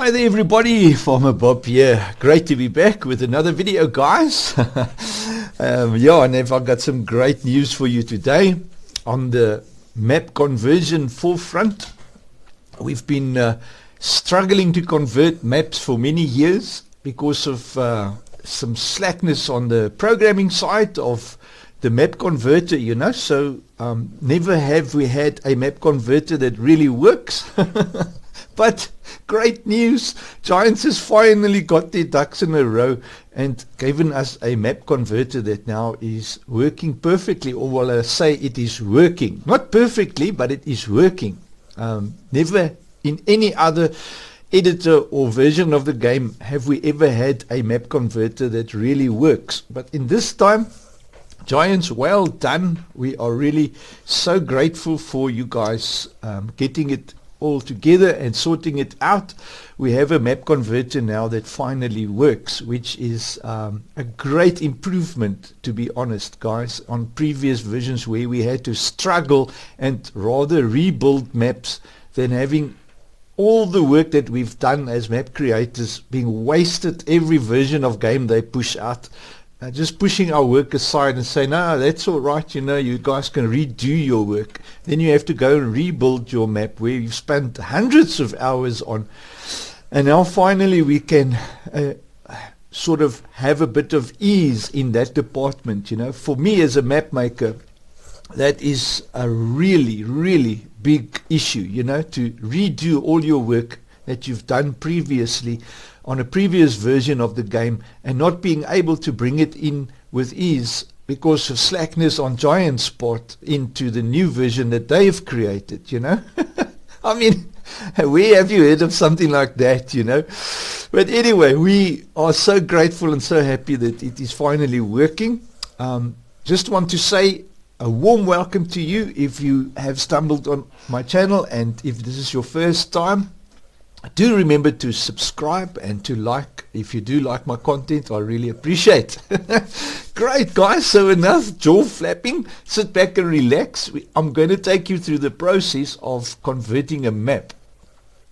Hi there everybody, Farmer Bob here. Great to be back with another video, guys. And I've got some great news for you today on the map conversion forefront. We've been struggling to convert maps for many years because of some slackness on the programming side of the map converter, so never have we had a map converter that really works. But great news, Giants has finally got their ducks in a row and given us a map converter that now is working perfectly, or will I say it is working. Not perfectly, but it is working. Never in any other editor or version of the game have we ever had a map converter that really works. But in this time, Giants, well done. We are really so grateful for you guys getting it all together and sorting it out. We have a map converter now that finally works, which is a great improvement, to be honest, guys, on previous versions where we had to struggle and rather rebuild maps than having all the work that we've done as map creators being wasted every version of game they push out. Just pushing our work aside and say, no, that's all right, you guys can redo your work. Then you have to go and rebuild your map where you've spent hundreds of hours on. And now finally we can sort of have a bit of ease in that department. For me as a map maker, that is a really, really big issue, to redo all your work that you've done previously on a previous version of the game and not being able to bring it in with ease because of slackness on Giant's part into the new version that they've created, I mean, where have you heard of something like that, But anyway, we are so grateful and so happy that it is finally working. Just want to say a warm welcome to you if you have stumbled on my channel, and if this is your first time, do remember to subscribe and to like. If you do like my content, I really appreciate. Great, guys. So enough jaw flapping. Sit back and relax. I'm going to take you through the process of converting a map.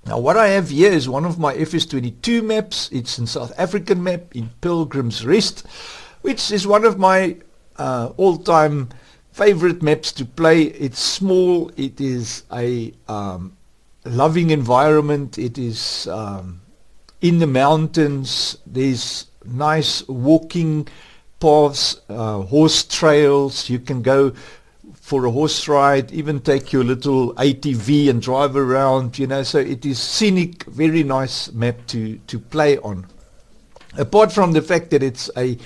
Now, what I have here is one of my FS22 maps. It's a South African map in Pilgrim's Rest, which is one of my all-time favorite maps to play. It's small. It is a loving environment. It is in the mountains. There's nice walking paths, horse trails. You can go for a horse ride, even take your little ATV and drive around, so it is scenic, very nice map to play on. Apart from the fact that it's a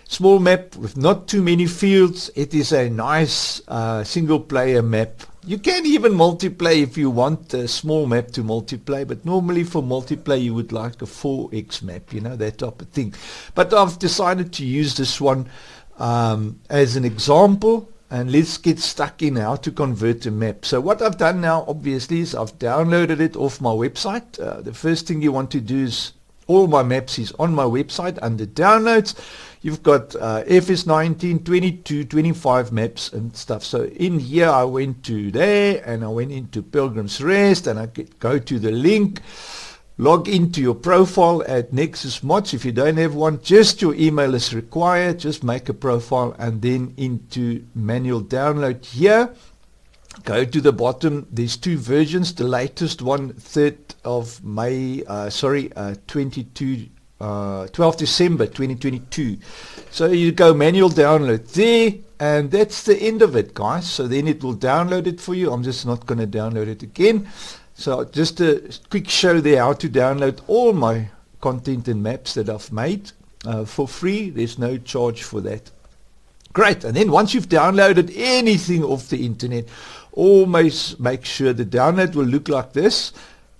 small map with not too many fields, it is a nice single player map. You can even multiplayer if you want a small map to multiplayer, but normally for multiplayer you would like a 4x map, that type of thing. But I've decided to use this one as an example, and let's get stuck in how to convert a map. So what I've done now, obviously, is I've downloaded it off my website. The first thing you want to do is, all my maps is on my website under downloads. You've got FS19, 22, 25 maps and stuff. So in here I went to there and I went into Pilgrim's Rest, and I go to the link, log into your profile at Nexus Mods. If you don't have one, just your email is required. Just make a profile and then into manual download here. Go to the bottom. There's two versions. The latest one, 3rd of May, 12 December 2022. So you go manual download there, and that's the end of it, guys. So then it will download it for you. I'm just not going to download it again. So just a quick show there how to download all my content and maps that I've made for free. There's no charge for that. Great. And then once you've downloaded anything off the internet, always make sure the download will look like this.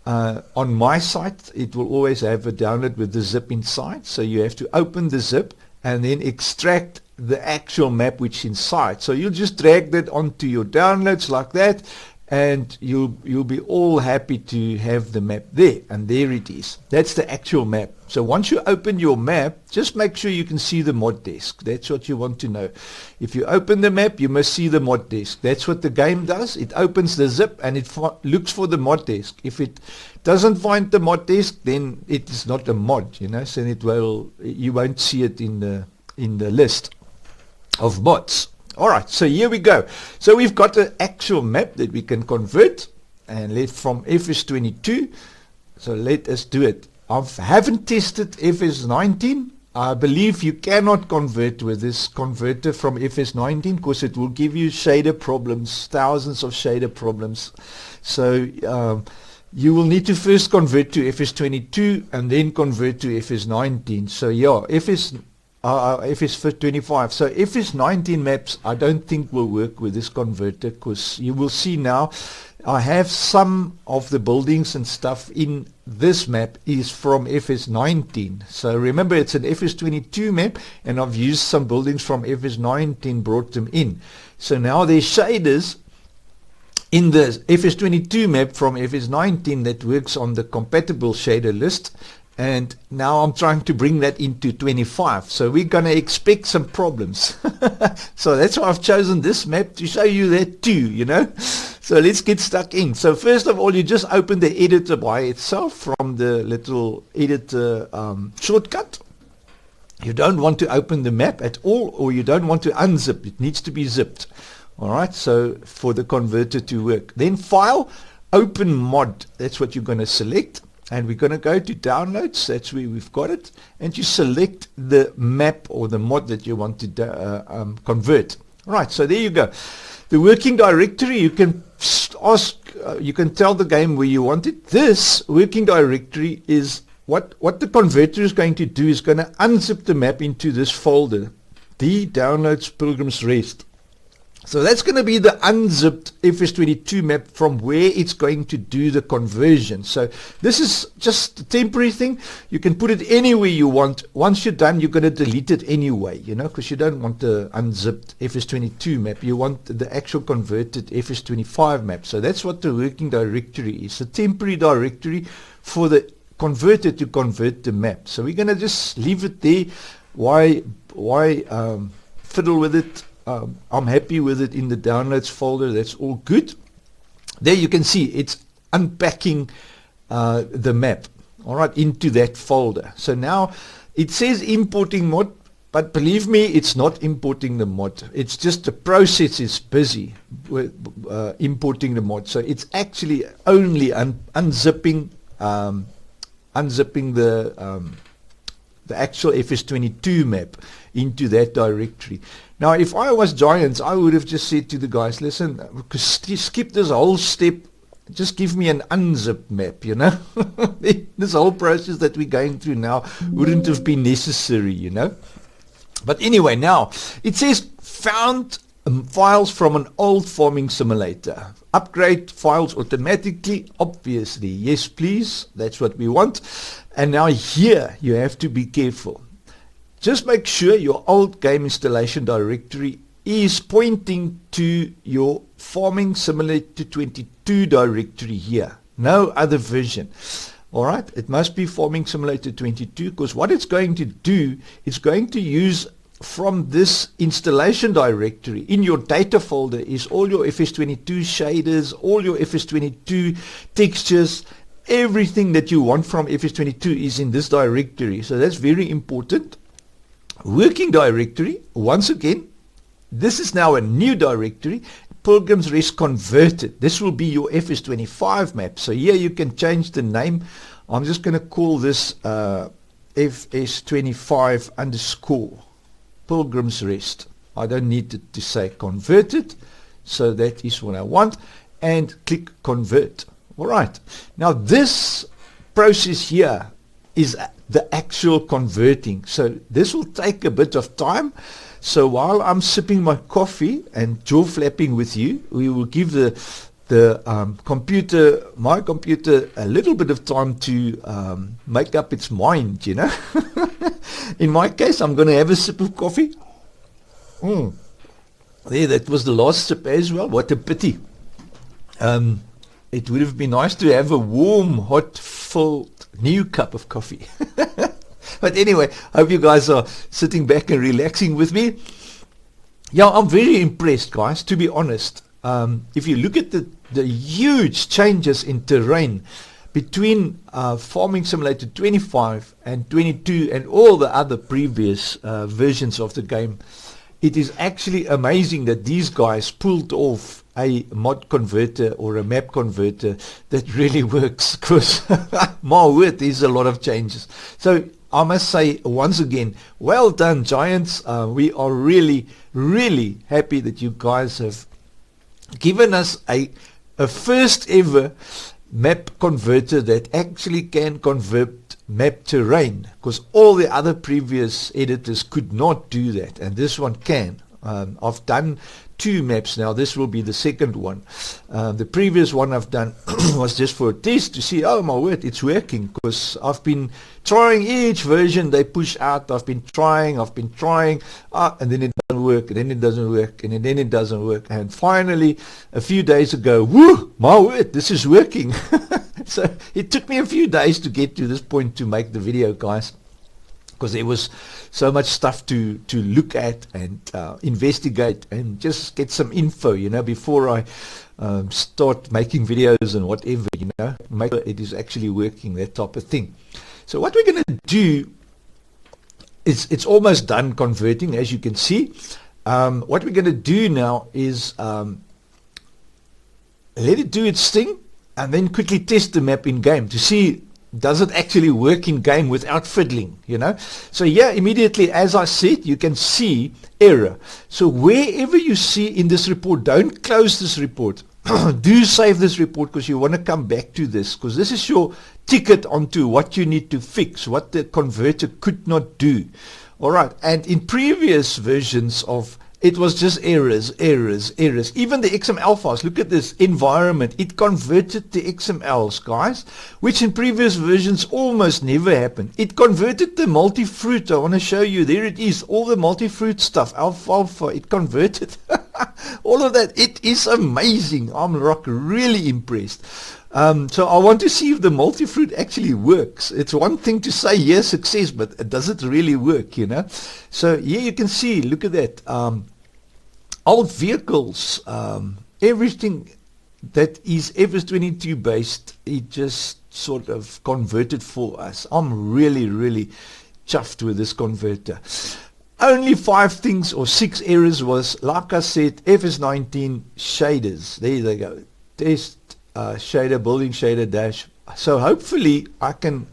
On my site, it will always have a download with the zip inside. So you have to open the zip and then extract the actual map which is inside. So you'll just drag that onto your downloads like that, and you'll be all happy to have the map there. And there it is. That's the actual map. So once you open your map, just make sure you can see the mod desk. That's what you want to know. If you open the map, you must see the mod desk. That's what the game does. It opens the zip and it looks for the mod desk. If it doesn't find the mod desk, then it is not a mod, so you won't see it in the list of mods. Alright, so here we go. So we've got an actual map that we can convert and from FS22. So let us do it. I haven't tested FS19. I believe you cannot convert with this converter from FS19 because it will give you shader problems, thousands of shader problems. So you will need to first convert to FS22 and then convert to FS19. So yeah, FS25. So FS19 maps I don't think will work with this converter, because you will see now I have some of the buildings and stuff in this map is from FS19. So remember, it's an FS22 map and I've used some buildings from FS19, brought them in. So now there's shaders in the FS22 map from FS19 that works on the compatible shader list. And now I'm trying to bring that into 25. So we're going to expect some problems. So that's why I've chosen this map to show you that too, So let's get stuck in. So first of all, you just open the editor by itself from the little editor shortcut. You don't want to open the map at all, or you don't want to unzip. It needs to be zipped. All right, so for the converter to work. Then File, Open Mod. That's what you're going to select. And we're going to go to Downloads. That's where we've got it. And you select the map or the mod that you want to convert. Right, so there you go. The working directory, you can you can tell the game where you want it. This working directory is what the converter is going to do, is going to unzip the map into this folder, the Downloads Pilgrim's Rest. So that's going to be the unzipped FS22 map from where it's going to do the conversion. So this is just a temporary thing. You can put it anywhere you want. Once you're done, you're going to delete it anyway, because you don't want the unzipped FS22 map. You want the actual converted FS25 map. So that's what the working directory is, a temporary directory for the converter to convert the map. So we're going to just leave it there. Why fiddle with it? I'm happy with it in the downloads folder. That's all good. There you can see it's unpacking the map, all right, into that folder. So now it says importing mod, but believe me, it's not importing the mod. It's just the process is busy with importing the mod. So it's actually only unzipping the actual FS22 map into that directory. Now, if I was Giants, I would have just said to the guys, listen, skip this whole step, just give me an unzipped map, This whole process that we're going through now wouldn't have been necessary, But anyway, now, it says found files from an old farming simulator. Upgrade files automatically, obviously. Yes, please. That's what we want. And now here, you have to be careful. Just make sure your old game installation directory is pointing to your Farming Simulator 22 directory here. No other version. All right, it must be Farming Simulator 22, because what it's going to do, it's going to use from this installation directory in your data folder is all your FS22 shaders, all your FS22 textures, everything that you want from FS22 is in this directory. So that's very important. Working directory, once again, this is now a new directory, Pilgrim's Rest converted. This will be your FS25 map. So here you can change the name. I'm just going to call this FS25 underscore Pilgrim's Rest. I don't need it to say converted. So that is what I want. And click convert. All right. Now this process here is the actual converting. So this will take a bit of time. So while I'm sipping my coffee and jaw flapping with you, we will give my computer a little bit of time to make up its mind, In my case, I'm going to have a sip of coffee. There, that was the last sip as well. What a pity. it would have been nice to have a warm, hot, filled new cup of coffee. But anyway, hope you guys are sitting back and relaxing with me. Yeah, I'm very impressed, guys, to be honest. If you look at the huge changes in terrain between Farming Simulator 25 and 22 and all the other previous versions of the game, it is actually amazing that these guys pulled off a mod converter or a map converter that really works, because my word, there's a lot of changes. So I must say once again, well done, Giants. We are really, really happy that you guys have given us a first ever map converter that actually can convert map terrain, because all the other previous editors could not do that, and this one can. I've done 2 maps now. This will be the second one. The previous one I've done was just for a test to see, oh my word, it's working, because I've been trying each version they push out. I've been trying, and then it doesn't work, and then it doesn't work, and then it doesn't work, and finally a few days ago, whoo, my word, this is working. So it took me a few days to get to this point to make the video, guys, because there was so much stuff to look at and investigate and just get some info, before I start making videos and whatever, make sure it is actually working, that type of thing. So what we're going to do is, it's almost done converting, as you can see. What we're going to do now is let it do its thing, and then quickly test the map in game to see, does it actually work in game without fiddling, So yeah, immediately, as I said, you can see error. So wherever you see in this report, don't close this report. Do save this report, because you want to come back to this, because this is your ticket onto what you need to fix, what the converter could not do. All right, and in previous versions of it was just errors. Even the XML files, look at this environment. It converted the XMLs, guys, which in previous versions almost never happened. It converted the multi-fruit. I want to show you. There it is. All the multi-fruit stuff. Alfalfa. It converted. All of that. It is amazing. I'm really impressed. So I want to see if the multi-fruit actually works. It's one thing to say, yes, success, but does it really work, So here you can see, look at that. Old vehicles, everything that is FS22 based, it just sort of converted for us. I'm really, really chuffed with this converter. Only 5 things or 6 errors was, like I said, FS19 shaders. There they go. Test shader, building shader dash. So hopefully I can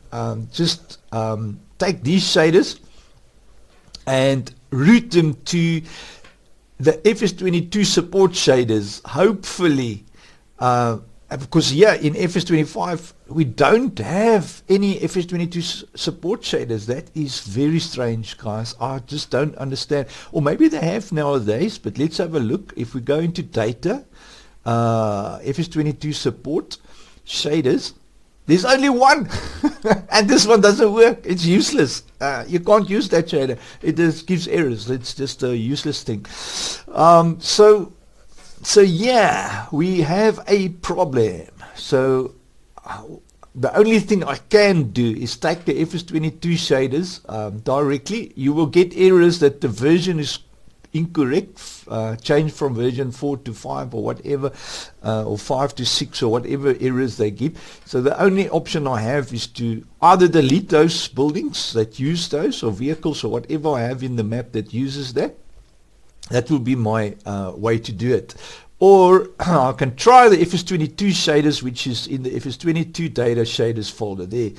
just take these shaders and route them to the FS22 support shaders, hopefully, because here in FS25 we don't have any FS22 support shaders. That is very strange, guys. I just don't understand. Or maybe they have nowadays, but let's have a look. If we go into data, FS22 support shaders, there's only one. And this one doesn't work. It's useless. You can't use that shader. It just gives errors. It's just a useless thing. So yeah, we have a problem. So the only thing I can do is take the FS22 shaders directly. You will get errors that the version is incorrect, change from version 4 to 5 or whatever, or 5 to 6 or whatever errors they give. So the only option I have is to either delete those buildings that use those, or vehicles, or whatever I have in the map that uses that. That will be my way to do it. Or I can try the FS22 shaders, which is in the FS22 data shaders folder there.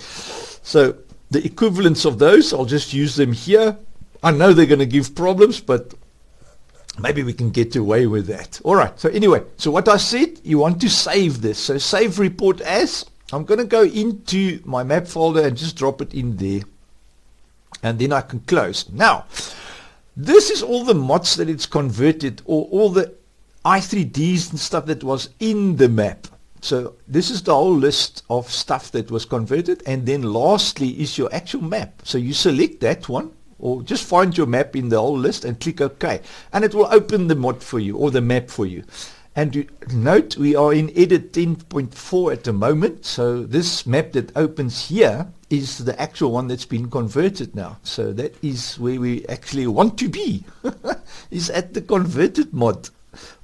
So the equivalents of those, I'll just use them here. I know they're going to give problems, but maybe we can get away with that. All right. So anyway, so what I said, you want to save this. So save report as. I'm going to go into my map folder and just drop it in there. And then I can close. Now, this is all the mods that it's converted, or all the i3Ds and stuff that was in the map. So this is the whole list of stuff that was converted. And then lastly is your actual map. So you select that one, or just find your map in the whole list and click OK. And it will open the mod for you, or the map for you. And note we are in edit 10.4 at the moment, so this map that opens here is the actual one that's been converted now. So that is where we actually want to be, is at the converted mod,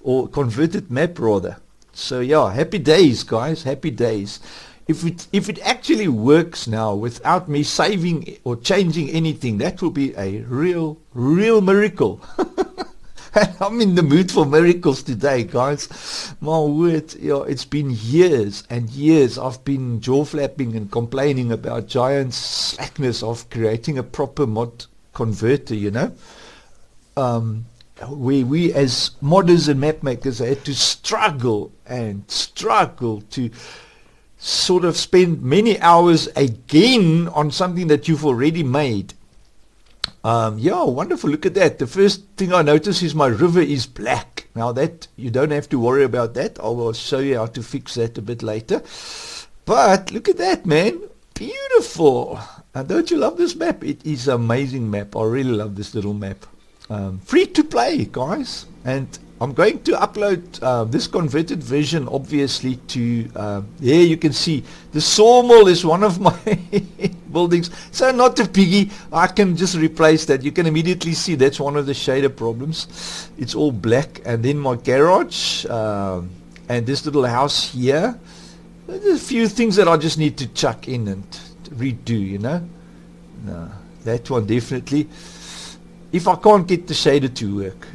or converted map rather. So yeah, happy days guys, happy days. If it actually works now without me saving or changing anything, that will be a real miracle. I'm in the mood for miracles today, guys. My word, yeah, it's been years and years I've been jaw flapping and complaining about giant slackness of creating a proper mod converter, you know. We as modders and map makers had to struggle to sort of spend many hours again on something that you've already made. Yeah, wonderful. Look at that. The first thing I notice is my river is black. Now that, you don't have to worry about that. I will show you how to fix that a bit later. But look at that, man. Beautiful. And don't you love this map? It is an amazing map. I really love this little map. Free to play, guys. And I'm going to upload this converted version, obviously, to, there you can see, the sawmill is one of my buildings. So not a piggy, I can just replace that. You can immediately see that's one of the shader problems. It's all black. And then my garage, and this little house here. There's a few things that I just need to chuck in and redo, you know. No, that one definitely. If I can't get the shader to work,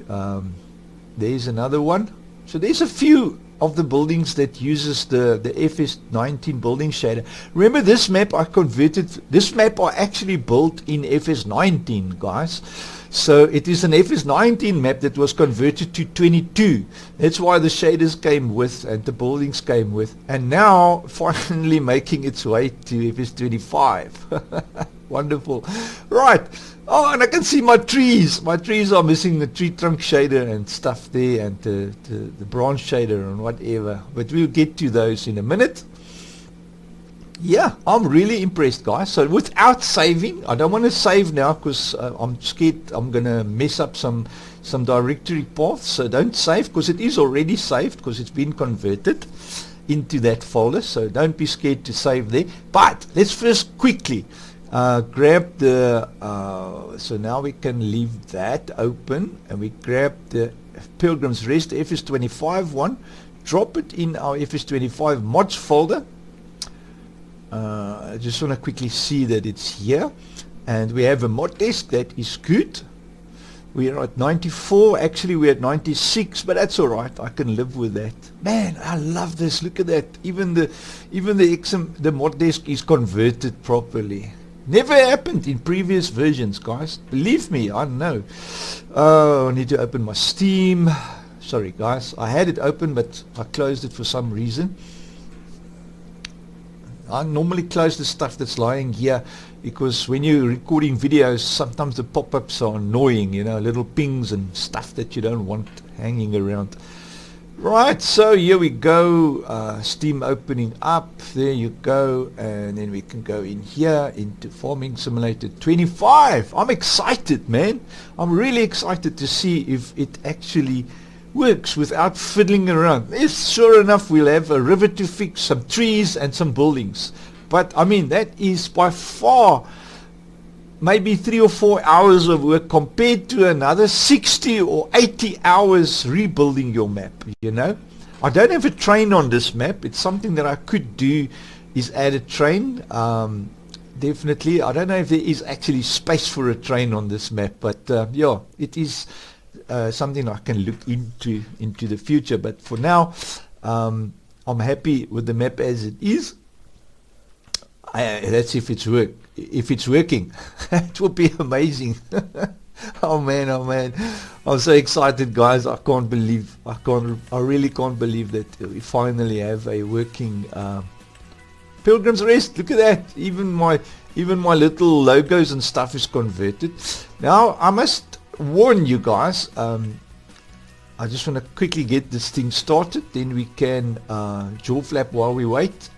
there's another one. So there's a few of the buildings that uses the FS19 building shader. Remember, this map I converted, this map I actually built in FS19, guys. So it is an FS19 map that was converted to 22. That's why the shaders came with and the buildings came with. And now finally making its way to FS25. Wonderful. Right. Oh, and I can see my trees. My trees are missing the tree trunk shader and stuff there, and the branch shader and whatever. But we'll get to those in a minute. Yeah, I'm really impressed, guys. So without saving, I don't want to save now because I'm scared I'm going to mess up some directory paths. So don't save, because it is already saved, because it's been converted into that folder. So don't be scared to save there. But let's first quickly grab the, so now we can leave that open, and we grab the Pilgrim's Rest FS25 one, drop it in our FS25 mods folder. I just want to quickly see that it's here, and we have a mod desk. That is good. We are at 94, actually we're at 96, but that's alright, I can live with that. Man, I love this. Look at that. Even the mod desk is converted properly. Never happened in previous versions, guys. Believe me, I know. Oh, I need to open my Steam. Sorry, guys. I had it open, but I closed it for some reason. I normally close the stuff that's lying here, because when you're recording videos, sometimes the pop-ups are annoying, you know, little pings and stuff that you don't want hanging around. Right, so here we go, Steam opening up, there you go, and then we can go in here into Farming Simulator 25. I'm excited, man. I'm really excited to see if it actually works without fiddling around. Yes, sure enough, we'll have a river to fix, some trees and some buildings. But I mean, that is by far maybe 3 or 4 hours of work compared to another 60 or 80 hours rebuilding your map, you know. I don't have a train on this map. It's something that I could do, is add a train. Definitely. I don't know if there is actually space for a train on this map, but yeah, it is something I can look into the future. But for now, I'm happy with the map as it is. That's if it's working. It will be amazing. Oh man, I'm so excited, guys. I really can't believe that we finally have a working Pilgrim's Rest. Look at that. Even my little logos and stuff is converted. Now I must warn you guys, I just want to quickly get this thing started, then we can jaw flap while we wait.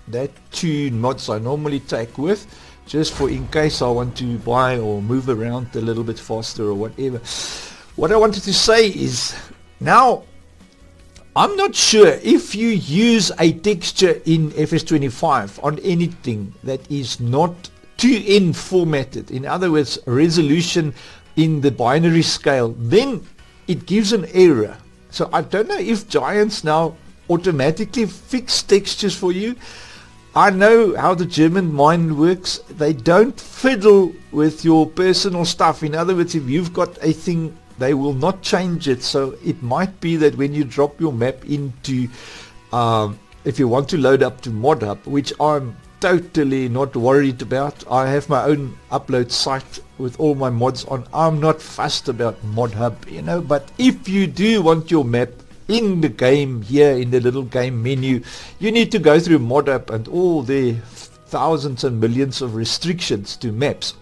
That 2 mods I normally take with, just for in case I want to buy or move around a little bit faster or whatever. What I wanted to say is, now I'm not sure if you use a texture in FS25 on anything that is not 2N formatted, in other words, resolution in the binary scale, then it gives an error. So I don't know if Giants now automatically fix textures for you. I know how the German mind works. They don't fiddle with your personal stuff. In other words, if you've got a thing, they will not change it. So it might be that when you drop your map into, if you want to load up to ModHub, which I'm totally not worried about. I have my own upload site with all my mods on. I'm not fussed about ModHub, but if you do want your map in the game here in the little game menu, you need to go through ModHub and all the thousands and millions of restrictions to maps.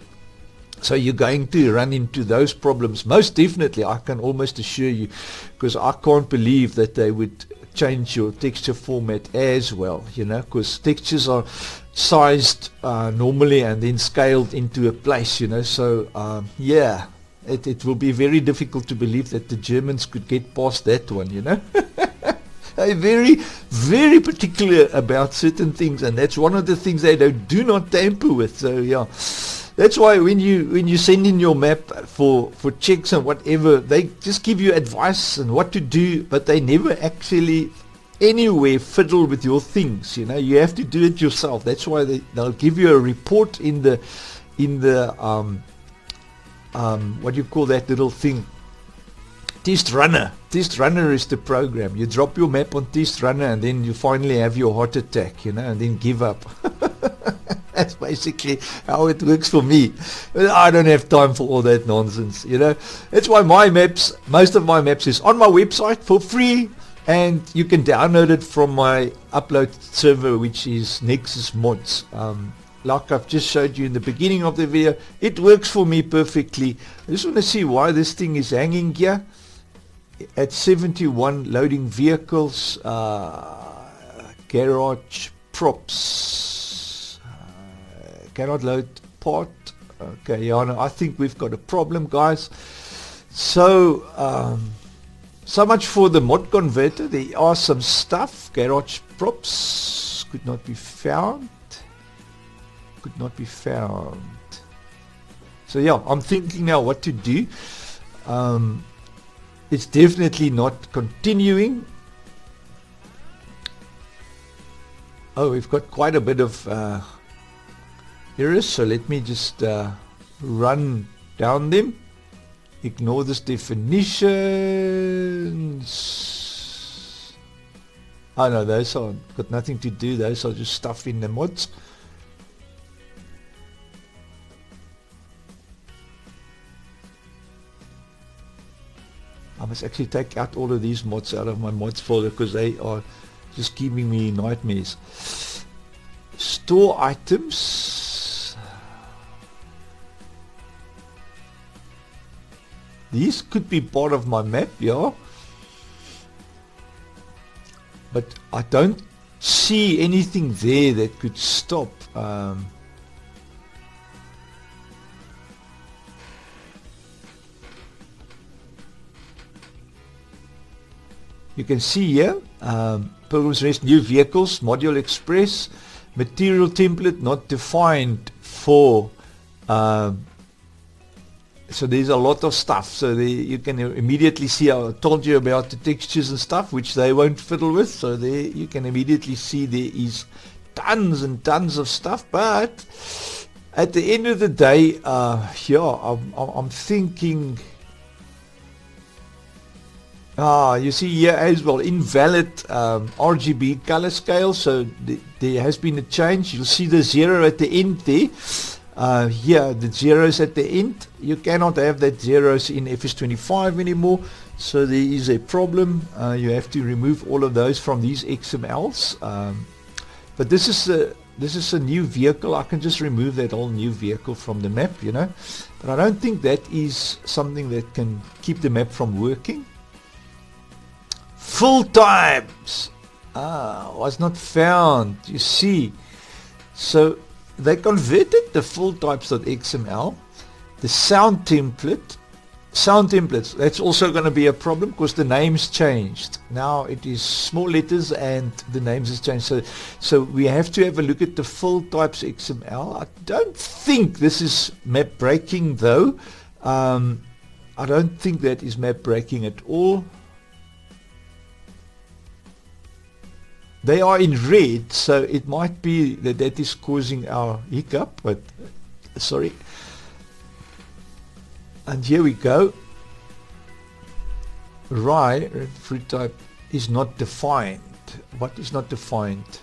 So you're going to run into those problems. Most definitely, I can almost assure you, because I can't believe that they would change your texture format as well, because textures are sized normally and then scaled into a place, so yeah, it will be very difficult to believe that the Germans could get past that one, They're very, very particular about certain things, and that's one of the things they do not tamper with. So yeah, that's why when you send in your map for checks and whatever, they just give you advice and what to do, but they never actually anywhere fiddle with your things. You have to do it yourself. That's why they'll give you a report in the what do you call that little thing? Test runner. Test runner is the program. You drop your map on test runner and then you finally have your heart attack, and then give up. That's basically how it works for me. I don't have time for all that nonsense, That's why most of my maps is on my website for free, and you can download it from my upload server, which is Nexus Mods. Like I've just showed you in the beginning of the video, it works for me perfectly. I just want to see why this thing is hanging here at 71, loading vehicles, garage props, cannot load part. Okay, yeah, no, I think we've got a problem, guys. So so much for the mod converter. There are some stuff. Garage props could not be found. So yeah, I'm thinking now what to do. It's definitely not continuing. Oh, we've got quite a bit of errors, so let me just run down them. Ignore this definitions. Oh no, those are got nothing to do. Those are just stuff in the mods. I must actually take out all of these mods out of my mods folder because they are just giving me nightmares. Store items. These could be part of my map, yeah. But I don't see anything there that could stop. You can see here, Pilgrim's Rest, new vehicles, Module Express, material template not defined for, so there's a lot of stuff. So you can immediately see, I told you about the textures and stuff, which they won't fiddle with. So there you can immediately see there is tons and tons of stuff. But at the end of the day, yeah, I'm thinking, you see here as well, invalid RGB color scale. So there has been a change. You'll see the 0 at the end there. Here, the zeros at the end. You cannot have that zeros in FS25 anymore. So there is a problem. You have to remove all of those from these XMLs. But this is a new vehicle. I can just remove that whole new vehicle from the map, But I don't think that is something that can keep the map from working. Full times was not found, you see. So they converted the full types.xml, the sound template, Sound templates, that's also going to be a problem because the name's changed. Now it is small letters and the names has changed. So we have to have a look at the full types XML. I don't think this is map breaking though. I don't think that is map breaking at all. They are in red, so it might be that that is causing our hiccup, but sorry. And here we go. Rye, fruit type, is not defined. What is not defined?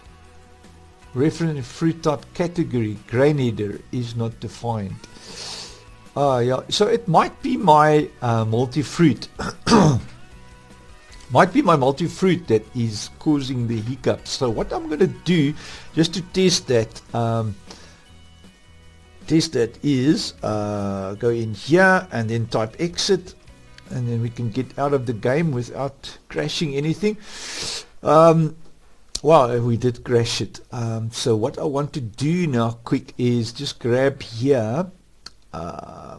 Reference fruit type category, grain header, is not defined. Yeah, so it might be my multi-fruit. Might be my multi-fruit that is causing the hiccups. So what I'm going to do, just to test that, is go in here and then type exit, and then we can get out of the game without crashing anything. Well, we did crash it. So what I want to do now quick is just grab here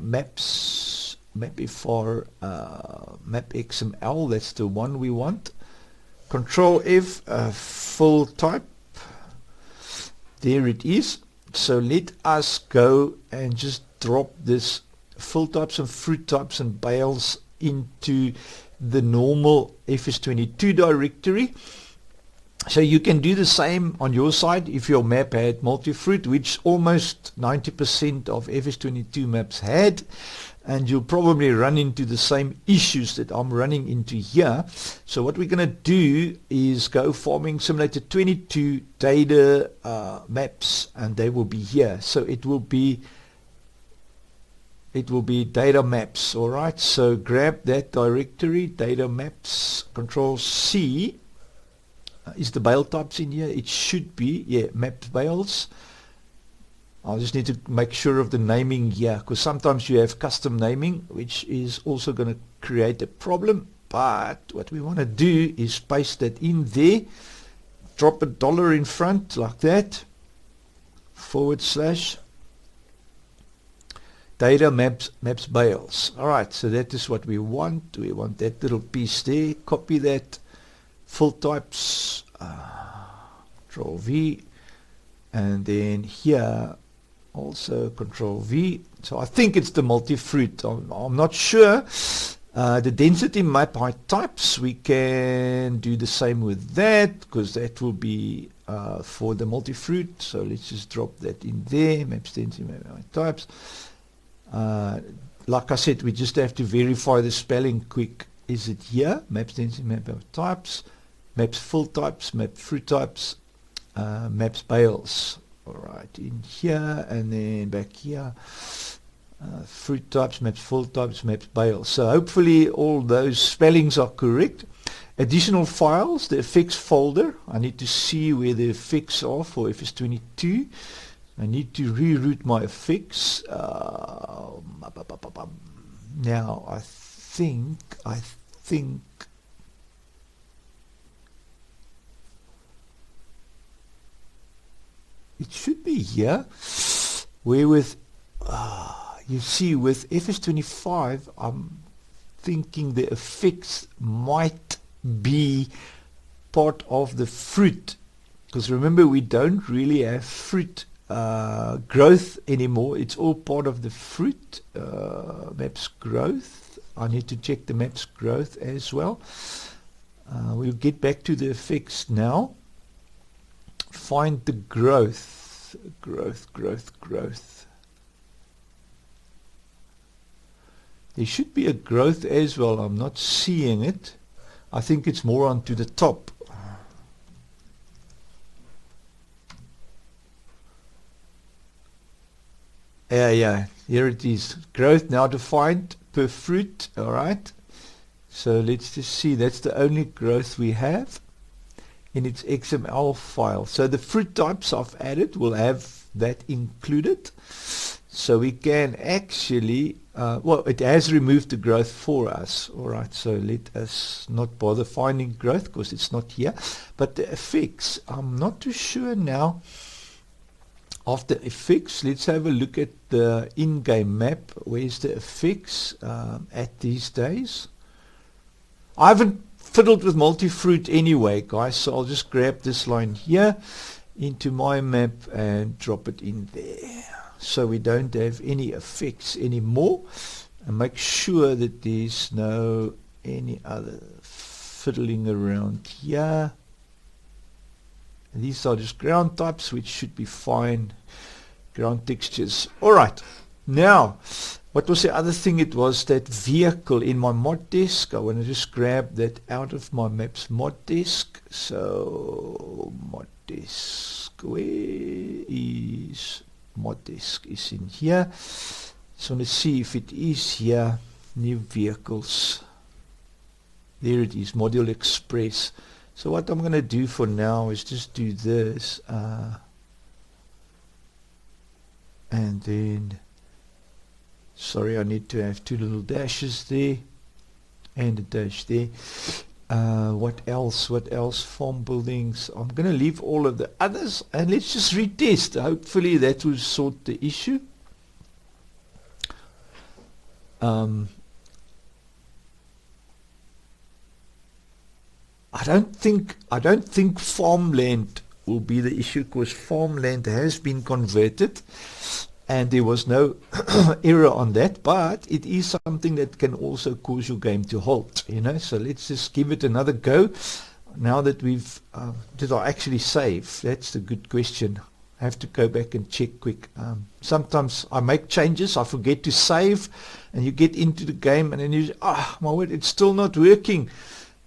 maps, maybe for map XML, that's the one we want. Control F, full type, there it is. So let us go and just drop this full types and fruit types and bales into the normal FS22 directory. So you can do the same on your side if your map had multi-fruit, which almost 90% of FS22 maps had, and you'll probably run into the same issues that I'm running into here. So what we're going to do is go Farming Simulator 22 data maps, and they will be here. So it will be data maps. All right, so grab that directory, data maps, Control C. Is the bale types in here? It should be, yeah, mapped bales. I'll just need to make sure of the naming here, because sometimes you have custom naming, which is also going to create a problem. But what we want to do is paste that in there, drop $1 in front like that, / data maps bales. All right, so that is what we want. We want that little piece there. Copy that. Full types, Control V, and then here also Control V. So I think it's the multi-fruit. I'm not sure. The density map height types, we can do the same with that, because that will be for the multi-fruit. So let's just drop that in there. Maps density map height types. Like I said, we just have to verify the spelling quick. Is it here? Maps density map height types. Maps full types, map fruit types, maps bales. All right, in here and then back here, fruit types, maps full types, maps bales. So hopefully all those spellings are correct. Additional files, the effects folder. I need to see where the effects are for FS22. I need to reroute my effects. Now I think. It should be here, where with, you see with FS25, I'm thinking the effects might be part of the fruit, because remember we don't really have fruit growth anymore. It's all part of the fruit. Maps growth, I need to check the maps growth as well. We'll get back to the effects now. Find the growth. There should be a growth as well. I'm not seeing it. I think it's more onto the top. Yeah, here it is. Growth now defined per fruit. All right. So let's just see. That's the only growth we have in its XML file. So the fruit types I've added will have that included. So we can actually, well, it has removed the growth for us. All right, so let us not bother finding growth because it's not here. But the effects, I'm not too sure now after effects, let's have a look at the in-game map. Where's the effects at these days? I haven't fiddled with multi-fruit anyway, guys, so I'll just grab this line here into my map and drop it in there, so we don't have any effects anymore, and make sure that there's no any other fiddling around here. And these are just ground types, which should be fine. Ground textures. Alright, now what was the other thing? It was that vehicle in my mod disk. I want to just grab that out of my maps mod disk. So mod disk, where is mod disk? Is in here. Just want to see if it is here. New vehicles. There it is, Module Express. So what I'm going to do for now is just do this, and then, sorry, I need to have two little dashes there and a dash there. What else? Farm buildings. I'm going to leave all of the others and let's just retest. Hopefully that will sort the issue. I don't think farmland will be the issue, because farmland has been converted and there was no error on that, but it is something that can also cause your game to halt, you know. So let's just give it another go now that we've did I actually save? That's the good question. I have to go back and check quick. Sometimes I make changes, I forget to save, and you get into the game and then you say, my word, it's still not working.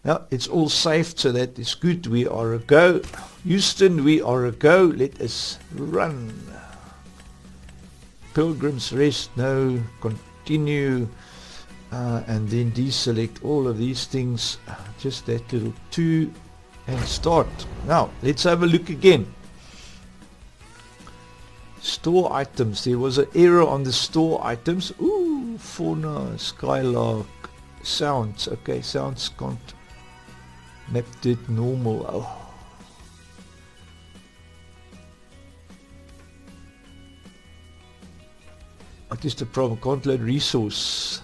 Now it's all saved, so that is good. We are a go. Houston, we are a go. Let us run. Pilgrim's Rest, no. Continue. And then deselect all of these things. Just that little 2 and start. Now let's have a look again. Store items. There was an error on the store items. Ooh, fauna, skylark, sounds. Okay, sounds can't. Map did normal. Oh. What is the problem? Can't load resource.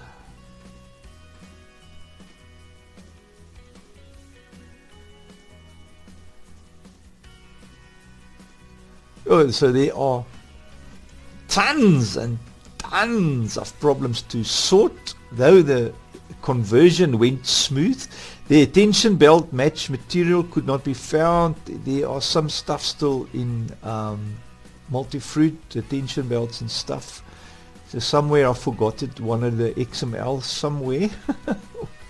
Oh, so there are tons and tons of problems to sort, though the conversion went smooth. The attention belt match material could not be found. There are some stuff still in multi-fruit, attention belts and stuff. So somewhere I forgot it, one of the XML somewhere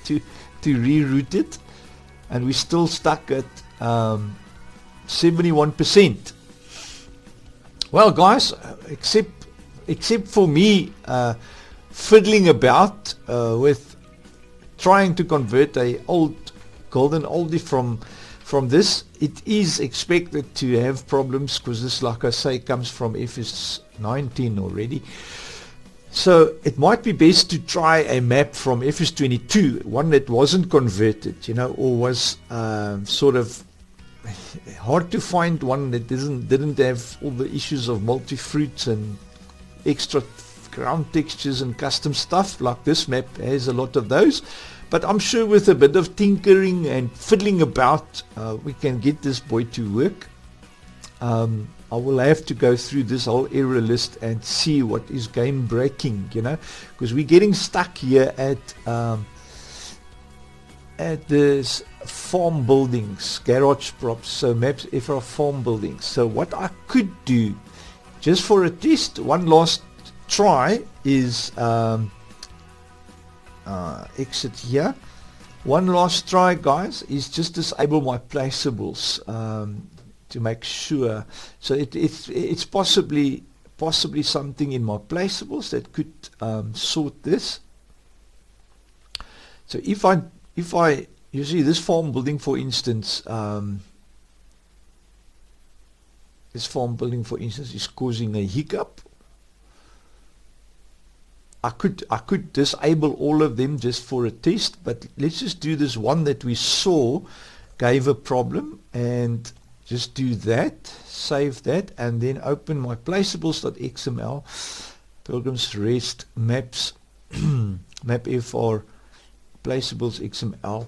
to reroute it, and we're still stuck at 71%. Well, guys, except for me fiddling about with trying to convert a old golden oldie from this, it is expected to have problems, because this, like I say, comes from FS19 already. So it might be best to try a map from FS22, one that wasn't converted, you know, or was sort of hard to find, one that didn't have all the issues of multi-fruits and extra ground textures and custom stuff. Like this map has a lot of those, but I'm sure with a bit of tinkering and fiddling about, we can get this boy to work. I will have to go through this whole error list and see what is game breaking, you know, because we're getting stuck here at this farm buildings, garage props, so maps for farm buildings. So what I could do, just for a test, one last try, is exit here. One last try, guys, is just disable my placeables to make sure. So it's possibly something in my placeables that could sort this. So if I you see this farm building, for instance, is causing a hiccup. I could disable all of them just for a test, but let's just do this one that we saw gave a problem, and just do that, save that, and then open my placeables.xml, Pilgrim's Rest maps, map FR placeables XML,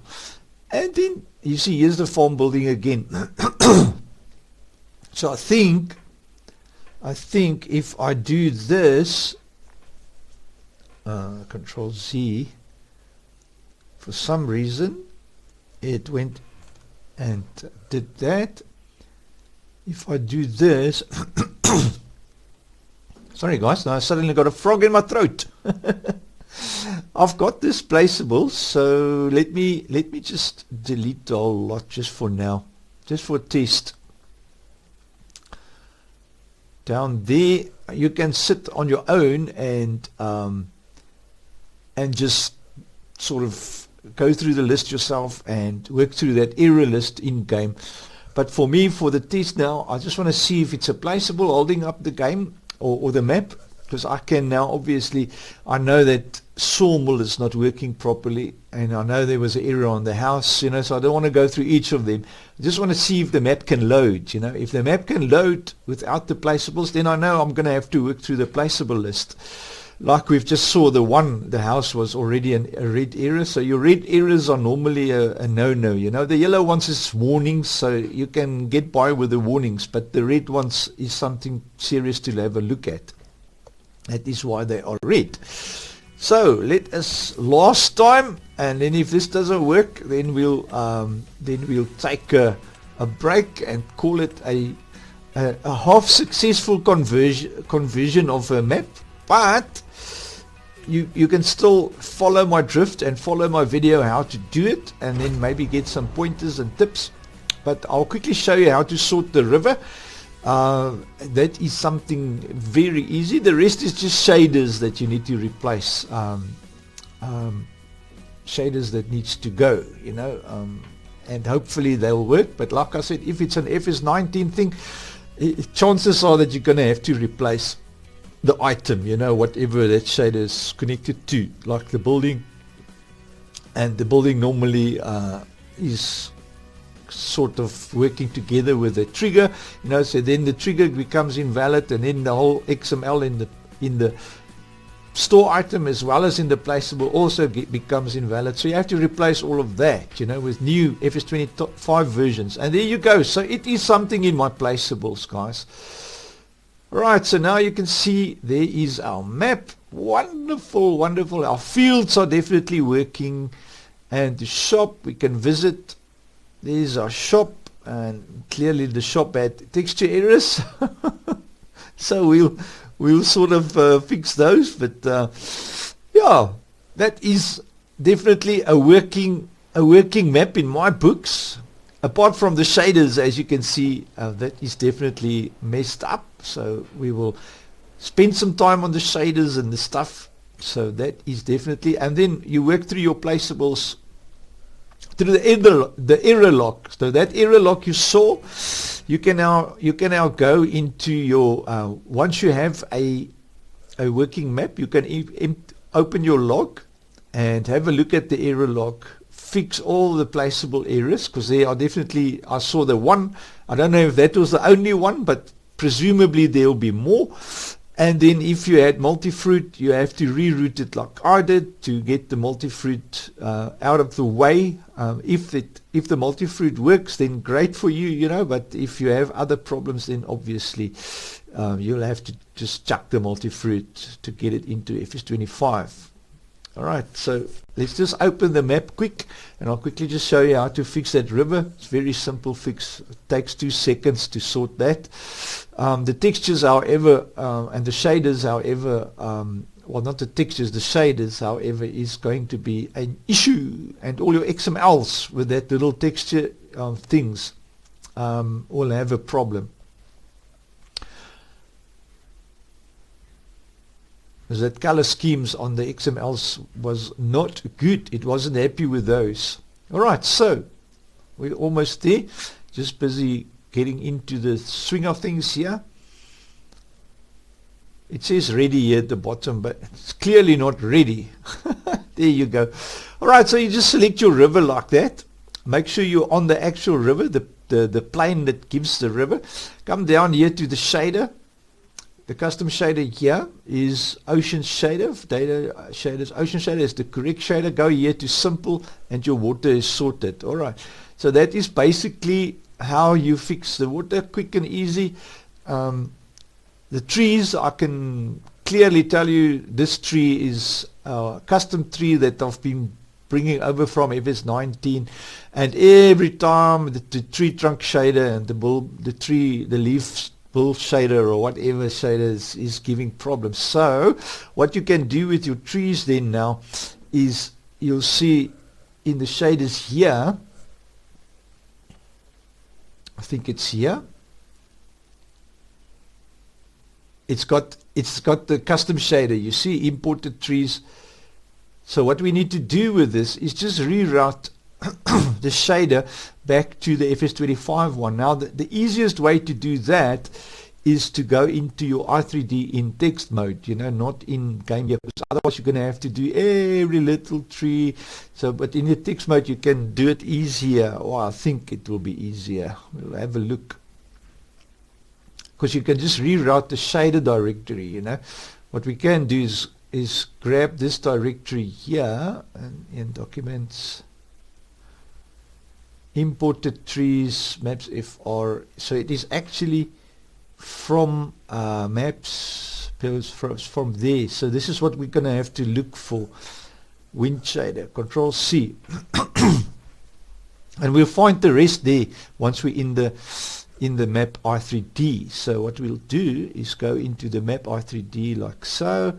and then you see here's the farm building again. So I think if I do this, Control Z, for some reason it went and did that. If I do this, sorry guys, now I suddenly got a frog in my throat. I've got this placeable, so let me just delete the whole lot just for now, just for test. Down there you can sit on your own and just sort of go through the list yourself and work through that error list in game. But for me, for the test now, I just want to see if it's a placeable holding up the game or the map, because I can now, obviously, I know that Sawmill is not working properly, and I know there was an error on the house, you know, so I don't want to go through each of them. I just want to see if the map can load, you know. If the map can load without the placeables, then I know I'm going to have to work through the placeable list. Like we've just saw, the house was already a red error, so your red errors are normally a no-no, you know. The yellow ones is warnings, so you can get by with the warnings, but the red ones is something serious to have a look at. That is why they are red. So let us last time, and then if this doesn't work, then we'll take a break and call it a half successful conversion of a map. But you can still follow my drift and follow my video how to do it, and then maybe get some pointers and tips. But I'll quickly show you how to sort the river. That is something very easy. The rest is just shaders that you need to replace, shaders that needs to go, you know, and hopefully they'll work. But like I said, if it's an FS19 thing, chances are that you're going to have to replace the item, you know, whatever that shader is connected to, like the building. And the building normally is sort of working together with the trigger, you know, so then the trigger becomes invalid, and then the whole XML in the store item as well as in the placeable also becomes invalid. So you have to replace all of that, you know, with new FS25 versions. And there you go. So it is something in my placeables, guys. Right, so now you can see there is our map. Wonderful, wonderful. Our fields are definitely working, and the shop we can visit. There's our shop, and clearly the shop had texture errors. So we'll sort of fix those. But yeah, that is definitely a working map in my books. Apart from the shaders, as you can see, that is definitely messed up. So we will spend some time on the shaders and the stuff. So that is definitely, and then you work through your placeables through the error lock. So that error lock you saw, you can now go into your once you have a working map, you can open your log and have a look at the error log. Fix all the placeable errors, because there are definitely, I saw the one, I don't know if that was the only one, but presumably there will be more. And then if you had multi-fruit, you have to reroute it like I did to get the multi-fruit out of the way. If the multi-fruit works, then great for you, you know, but if you have other problems, then obviously you'll have to just chuck the multi-fruit to get it into FS25. Alright, so let's just open the map quick, and I'll quickly just show you how to fix that river. It's a very simple fix. It takes 2 seconds to sort that. The textures, however, and the shaders, however, well, not the textures, the shaders, however, is going to be an issue, and all your XMLs with that little texture things will have a problem. Because that color schemes on the XMLs was not good. It wasn't happy with those. Alright, so we're almost there. Just busy getting into the swing of things here. It says ready here at the bottom, but it's clearly not ready. There you go. Alright, so you just select your river like that. Make sure you're on the actual river. The the plane that gives the river. Come down here to the shader. The custom shader here is Ocean Shader. Data shaders. Ocean Shader is the correct shader. Go here to simple and your water is sorted. Alright. So that is basically how you fix the water, quick and easy. The trees, I can clearly tell you this tree is a custom tree that I've been bringing over from FS19, and every time the tree trunk shader and the leaf bull shader or whatever shader is giving problems. So what you can do with your trees then now is you'll see in the shaders here, I think it's here, it's got the custom shader. You see imported trees. So what we need to do with this is just reroute the shader back to the FS25 one. Now the easiest way to do that is to go into your i3D in text mode, not in game here, because otherwise you're going to have to do every little tree. So but in your text mode you can do it easier, or I think it will be easier. We'll have a look, because you can just reroute the shader directory. What we can do is grab this directory here and in documents, imported trees, maps FR. So it is actually from maps from there. So this is what we're going to have to look for. Wind shader, Control C, and we'll find the rest there once we're in the map i3D. So what we'll do is go into the map i3D like so,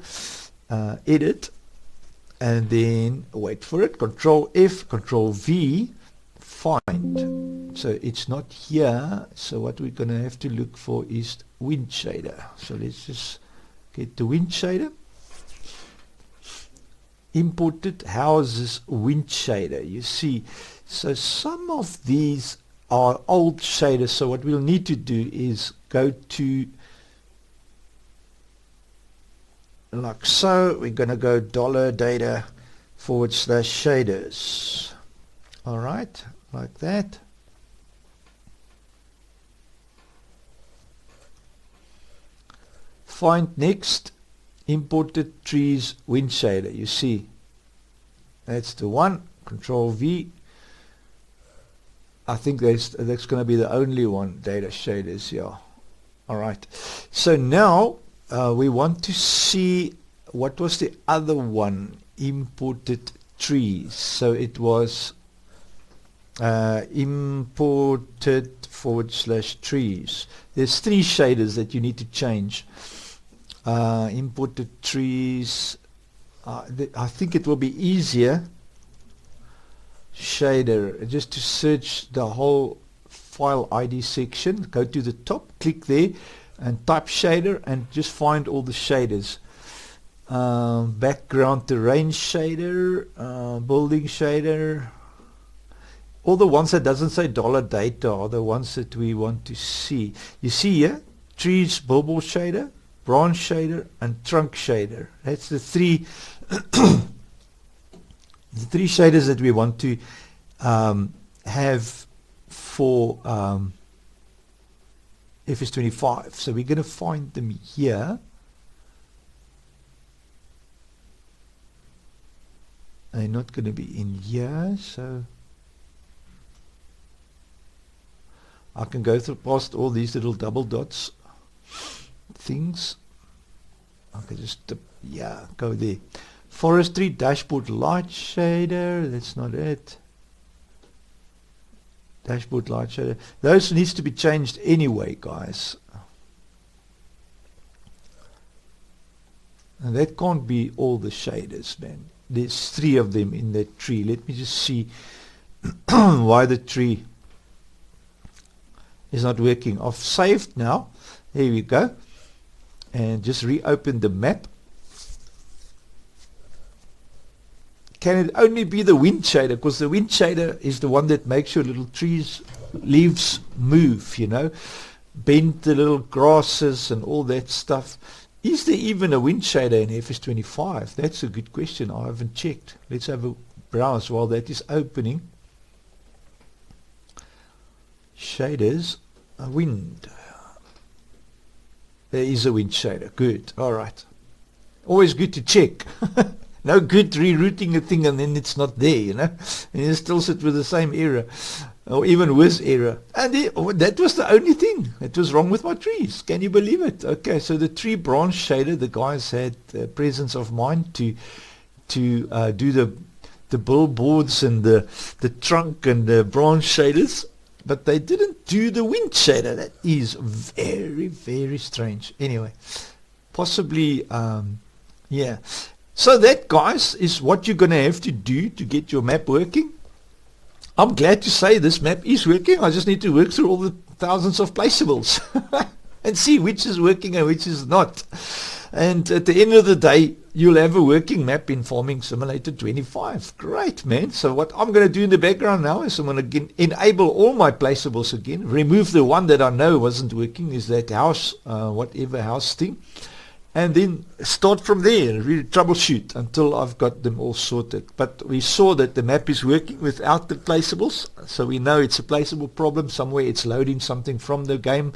edit, and then wait for it, Control F, Control V, find. So it's not here, so what we're going to have to look for is wind shader. So let's just get the wind shader, imported houses wind shader. You see, so some of these are old shaders. So what we'll need to do is go to, like so, we're going to go $data /shaders. Alright, like that. Find next, imported trees wind shader. You see, that's the one. Control V. I think that's going to be the only one, data shaders here. Alright, so now we want to see what was the other one, imported trees. So it was imported /trees. There's three shaders that you need to change. Imported trees, I think it will be easier, shader, just to search the whole file ID section, go to the top, click there and type shader and just find all the shaders. Background terrain shader, building shader, all the ones that doesn't say $data are the ones that we want to see. You see here, trees, billboard shader, branch shader and trunk shader. That's the three the three shaders that we want to have for FS25. So we're going to find them here. They're not going to be in here, so I can go through past all these little double dots things. I can just go there. Forestry dashboard light shader, that's not it. Dashboard light shader, those needs to be changed anyway, guys, and that can't be all the shaders, man. There's three of them in that tree. Let me just see why the tree is not working. I've saved now. Here we go, and just reopen the map. Can it only be the wind shader? Because the wind shader is the one that makes your little trees leaves move, bend the little grasses and all that stuff. Is there even a wind shader in FS25? That's a good question. I haven't checked. Let's have a browse while that is opening. shaders, a wind. There is a wind shader. Good. All right. Always good to check. No good rerouting a thing and then it's not there, you know. And you still sit with the same error, or even worse error. And that was the only thing that was wrong with my trees. Can you believe it? Okay, so the tree branch shader, the guys had presence of mind to do the billboards and the trunk and the branch shaders, but they didn't do the wind shader. That is very, very strange. Anyway, possibly, yeah. So that, guys, is what you're going to have to do to get your map working. I'm glad to say this map is working. I just need to work through all the thousands of placeables and see which is working and which is not. And at the end of the day, you'll have a working map in Farming Simulator 25. Great, man. So what I'm going to do in the background now is I'm going to enable all my placeables again. Remove the one that I know wasn't working, is that house, whatever house thing. And then start from there, really troubleshoot until I've got them all sorted. But we saw that the map is working without the placeables. So we know it's a placeable problem. Somewhere it's loading something from the game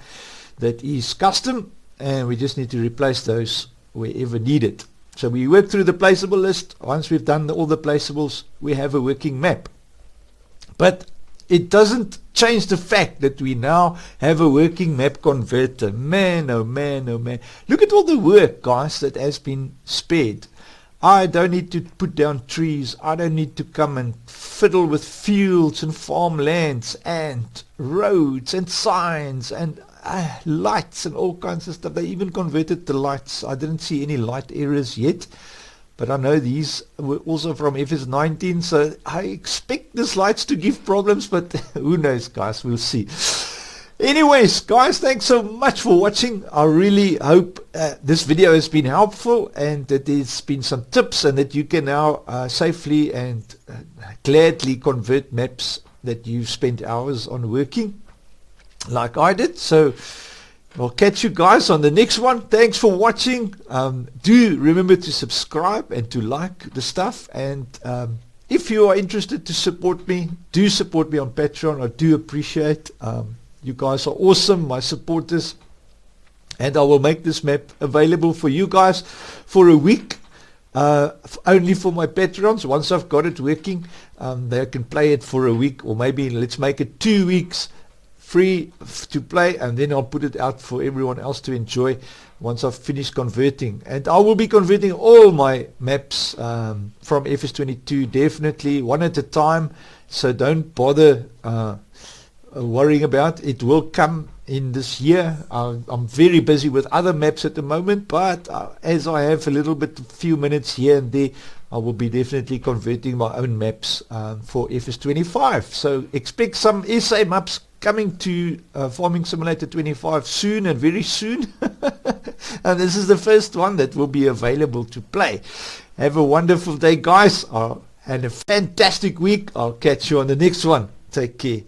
that is custom. And we just need to replace those wherever needed. So we work through the placeable list. Once we've done all the placeables, we have a working map. But it doesn't change the fact that we now have a working map converter. Man, oh man, oh man. Look at all the work, guys, that has been spared. I don't need to put down trees. I don't need to come and fiddle with fields and farmlands and roads and signs and lights and all kinds of stuff. They even converted the lights. I didn't see any light errors yet, but I know these were also from FS19, so I expect these lights to give problems, but who knows, guys, we'll see. Anyways, guys, thanks so much for watching. I really hope this video has been helpful and that there's been some tips and that you can now safely and gladly convert maps that you've spent hours on working like I did. So I'll catch you guys on the next one. Thanks for watching. Do remember to subscribe and to like the stuff. And if you are interested to support me, do support me on Patreon. I do appreciate. You guys are awesome, my supporters. And I will make this map available for you guys for a week. Only for my Patrons. Once I've got it working, they can play it for a week, or maybe let's make it 2 weeks free to play, and then I'll put it out for everyone else to enjoy once I've finished converting. And I will be converting all my maps from FS22, definitely one at a time, so don't bother worrying about it. It will come in this year. I'm very busy with other maps at the moment, but as I have a few minutes here and there, I will be definitely converting my own maps for FS25. So expect some SA maps coming to Farming Simulator 25 soon, and very soon. And this is the first one that will be available to play. Have a wonderful day, guys, and a fantastic week. I'll catch you on the next one. Take care.